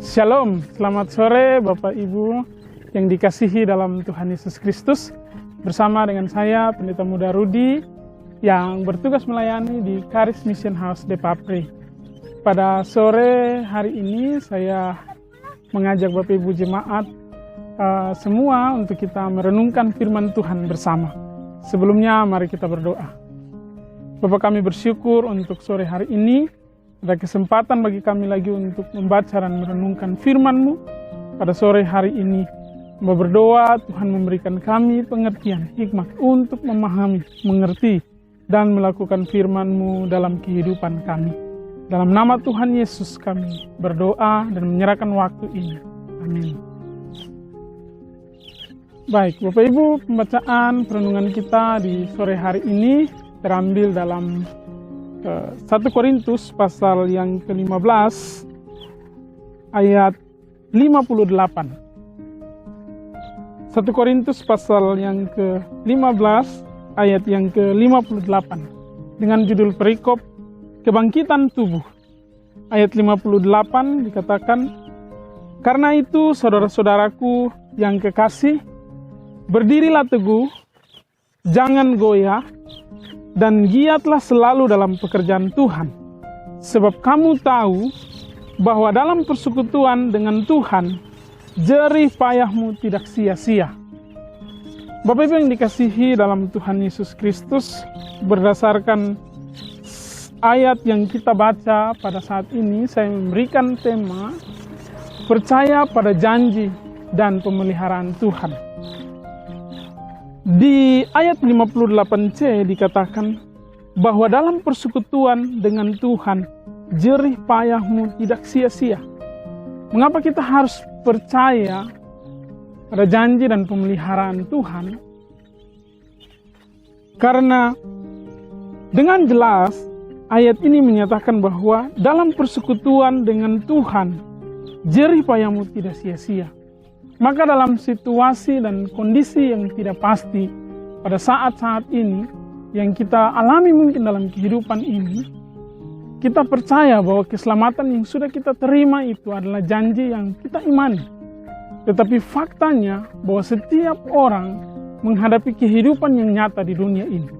Shalom, selamat sore Bapak Ibu yang dikasihi dalam Tuhan Yesus Kristus. Bersama dengan saya, Pendeta Muda Rudi, yang bertugas melayani di Charis Mission House Depapri. Pada sore hari ini, saya mengajak Bapak Ibu jemaat semua untuk kita merenungkan firman Tuhan bersama. Sebelumnya, mari kita berdoa. Bapak, kami bersyukur untuk sore hari ini, ada kesempatan bagi kami lagi untuk membaca dan merenungkan firman-Mu pada sore hari ini. Hamba berdoa Tuhan memberikan kami pengertian, hikmat untuk memahami, mengerti, dan melakukan firman-Mu dalam kehidupan kami. Dalam nama Tuhan Yesus kami berdoa dan menyerahkan waktu ini. Amin. Baik, Bapak Ibu, pembacaan perenungan kita di sore hari ini terambil dalam 1 Korintus pasal yang ke-15 ayat 58. 1 Korintus pasal yang ke-15 ayat yang ke-58 dengan judul perikop Kebangkitan Tubuh. Ayat 58 dikatakan, "Karena itu saudara-saudaraku yang kekasih, berdirilah teguh, jangan goyah, dan giatlah selalu dalam pekerjaan Tuhan. Sebab kamu tahu bahwa dalam persekutuan dengan Tuhan, jerih payahmu tidak sia-sia." Bapak Ibu yang dikasihi dalam Tuhan Yesus Kristus, berdasarkan ayat yang kita baca pada saat ini, saya memberikan tema percaya pada janji dan pemeliharaan Tuhan. Di ayat 58c dikatakan bahwa dalam persekutuan dengan Tuhan, jerih payahmu tidak sia-sia. Mengapa kita harus percaya pada janji dan pemeliharaan Tuhan? Karena dengan jelas ayat ini menyatakan bahwa dalam persekutuan dengan Tuhan, jerih payahmu tidak sia-sia. Maka dalam situasi dan kondisi yang tidak pasti pada saat-saat ini yang kita alami mungkin dalam kehidupan ini, kita percaya bahwa keselamatan yang sudah kita terima itu adalah janji yang kita imani. Tetapi faktanya bahwa setiap orang menghadapi kehidupan yang nyata di dunia ini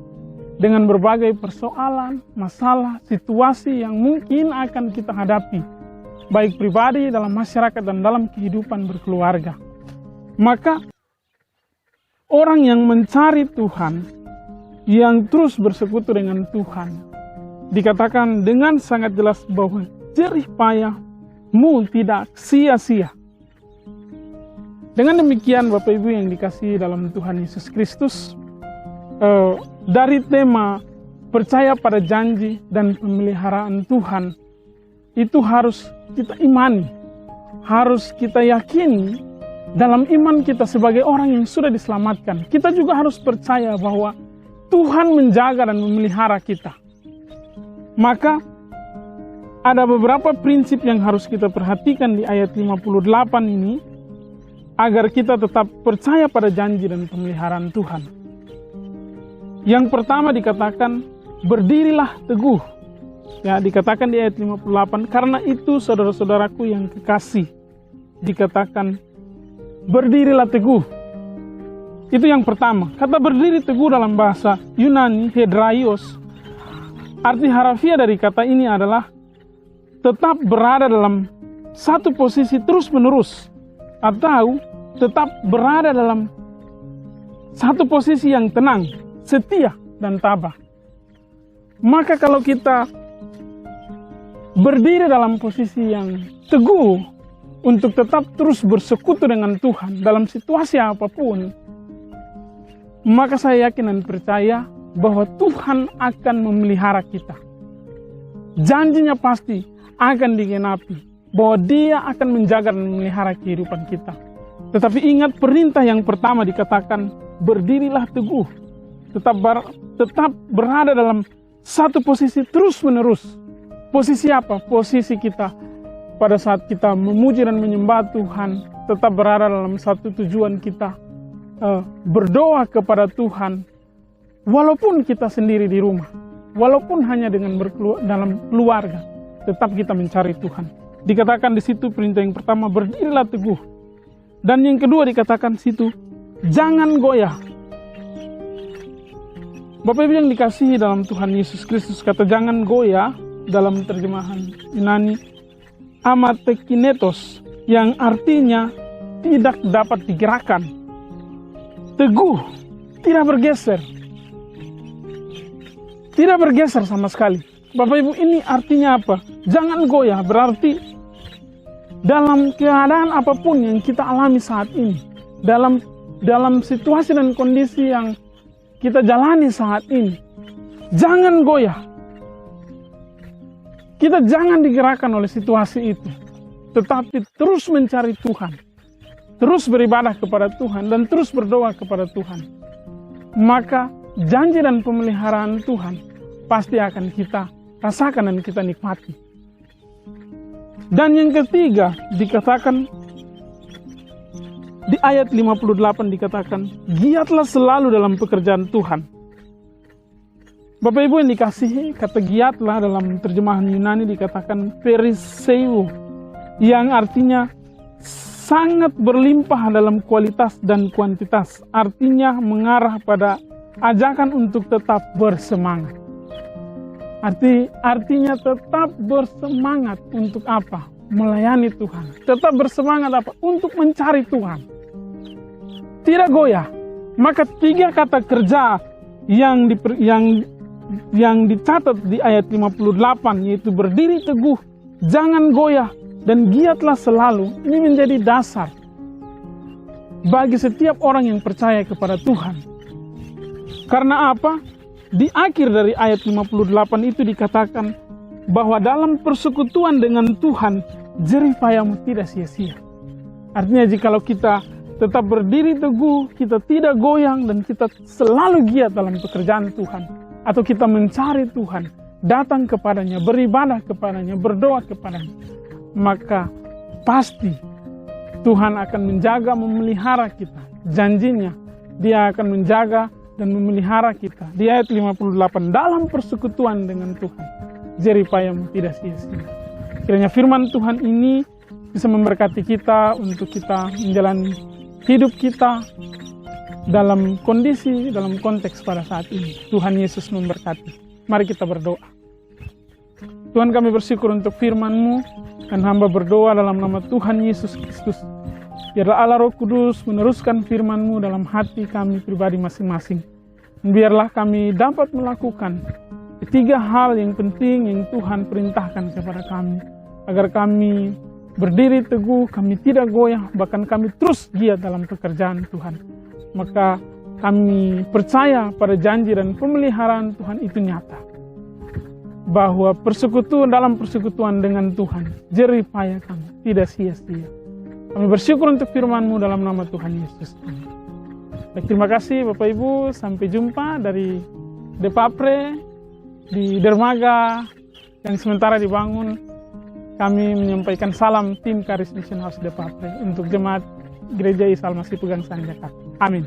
dengan berbagai persoalan, masalah, situasi yang mungkin akan kita hadapi, baik pribadi, dalam masyarakat, dan dalam kehidupan berkeluarga. Maka orang yang mencari Tuhan, yang terus bersekutu dengan Tuhan, dikatakan dengan sangat jelas bahwa jerih payahmu tidak sia-sia. Dengan demikian Bapak Ibu yang dikasihi dalam Tuhan Yesus Kristus, dari tema percaya pada janji dan pemeliharaan Tuhan, itu harus kita imani, harus kita yakini. Dalam iman kita sebagai orang yang sudah diselamatkan, kita juga harus percaya bahwa Tuhan menjaga dan memelihara kita. Maka ada beberapa prinsip yang harus kita perhatikan di ayat 58 ini agar kita tetap percaya pada janji dan pemeliharaan Tuhan. Yang pertama dikatakan, berdirilah teguh. Ya, dikatakan di ayat 58, karena itu saudara-saudaraku yang kekasih, dikatakan berdirilah teguh. Itu yang pertama. Kata berdiri teguh dalam bahasa Yunani, hedraios, arti harafiah dari kata ini adalah tetap berada dalam satu posisi terus-menerus, atau tetap berada dalam satu posisi yang tenang, setia, dan tabah. Maka kalau kita berdiri dalam posisi yang teguh untuk tetap terus bersekutu dengan Tuhan dalam situasi apapun, maka saya yakin dan percaya bahwa Tuhan akan memelihara kita. Janjinya pasti akan digenapi, bahwa Dia akan menjaga dan memelihara kehidupan kita. Tetapi ingat perintah yang pertama dikatakan, berdirilah teguh. Tetap berada dalam satu posisi terus-menerus. Posisi apa? Posisi kita pada saat kita memuji dan menyembah Tuhan, tetap berada dalam satu tujuan kita, berdoa kepada Tuhan, walaupun kita sendiri di rumah, walaupun hanya dengan dalam keluarga, tetap kita mencari Tuhan. dikatakan di situ perintah yang pertama, berdirilah teguh. Dan yang kedua dikatakan situ, jangan goyah. Bapak Ibu yang dikasihi dalam Tuhan Yesus Kristus, kata jangan goyah dalam terjemahan Yunani amatekinetos, yang artinya tidak dapat digerakkan. Teguh, tidak bergeser. Tidak bergeser sama sekali. Bapak Ibu, ini artinya apa? Jangan goyah, berarti dalam keadaan apapun yang kita alami saat ini, dalam situasi dan kondisi yang kita jalani saat ini, jangan goyah. Kita jangan digerakkan oleh situasi itu, tetapi terus mencari Tuhan, terus beribadah kepada Tuhan, dan terus berdoa kepada Tuhan. Maka janji dan pemeliharaan Tuhan pasti akan kita rasakan dan kita nikmati. Dan yang ketiga dikatakan di ayat 58, dikatakan giatlah selalu dalam pekerjaan Tuhan. Bapak Ibu yang dikasihi, kata giatlah dalam terjemahan Yunani dikatakan periseu, yang artinya sangat berlimpah dalam kualitas dan kuantitas. Artinya mengarah pada ajakan untuk tetap bersemangat. Artinya tetap bersemangat untuk apa? Melayani Tuhan. Tetap bersemangat apa? Untuk mencari Tuhan. Tidak goyah. Maka 3 kata kerja yang dicatat di ayat 58, yaitu berdiri teguh, jangan goyah, dan giatlah selalu, ini menjadi dasar bagi setiap orang yang percaya kepada Tuhan. Karena apa? Di akhir dari ayat 58 itu dikatakan bahwa dalam persekutuan dengan Tuhan, jerih payahmu tidak sia-sia. Artinya jikalau kita tetap berdiri teguh, kita tidak goyang, dan kita selalu giat dalam pekerjaan Tuhan, atau kita mencari Tuhan, datang kepadanya, beribadah kepadanya, berdoa kepadanya, maka pasti Tuhan akan menjaga, memelihara kita. Janjinya, Dia akan menjaga dan memelihara kita. Di ayat 58, dalam persekutuan dengan Tuhan, jerih payahmu tidak sia-sia. Kiranya firman Tuhan ini bisa memberkati kita untuk kita menjalani hidup kita dalam kondisi, dalam konteks pada saat ini. Tuhan Yesus memberkati. Mari kita berdoa. Tuhan, kami bersyukur untuk firman-Mu, dan hamba berdoa dalam nama Tuhan Yesus Kristus. Biarlah Allah Roh Kudus meneruskan firman-Mu dalam hati kami pribadi masing-masing. Dan biarlah kami dapat melakukan 3 hal yang penting yang Tuhan perintahkan kepada kami, agar kami berdiri teguh, kami tidak goyah, bahkan kami terus giat dalam pekerjaan Tuhan. Maka kami percaya pada janji dan pemeliharaan Tuhan itu nyata, bahwa dalam persekutuan dengan Tuhan, jerih payah kami tidak sia-sia. Kami bersyukur untuk firman-Mu dalam nama Tuhan Yesus. Baik, terima kasih Bapak Ibu. Sampai jumpa dari Depapre di dermaga yang sementara dibangun. Kami menyampaikan salam tim Karis Mission House Depapre untuk jemaat Gereja Isa Almasih Pegangsaan Jakarta. Amin.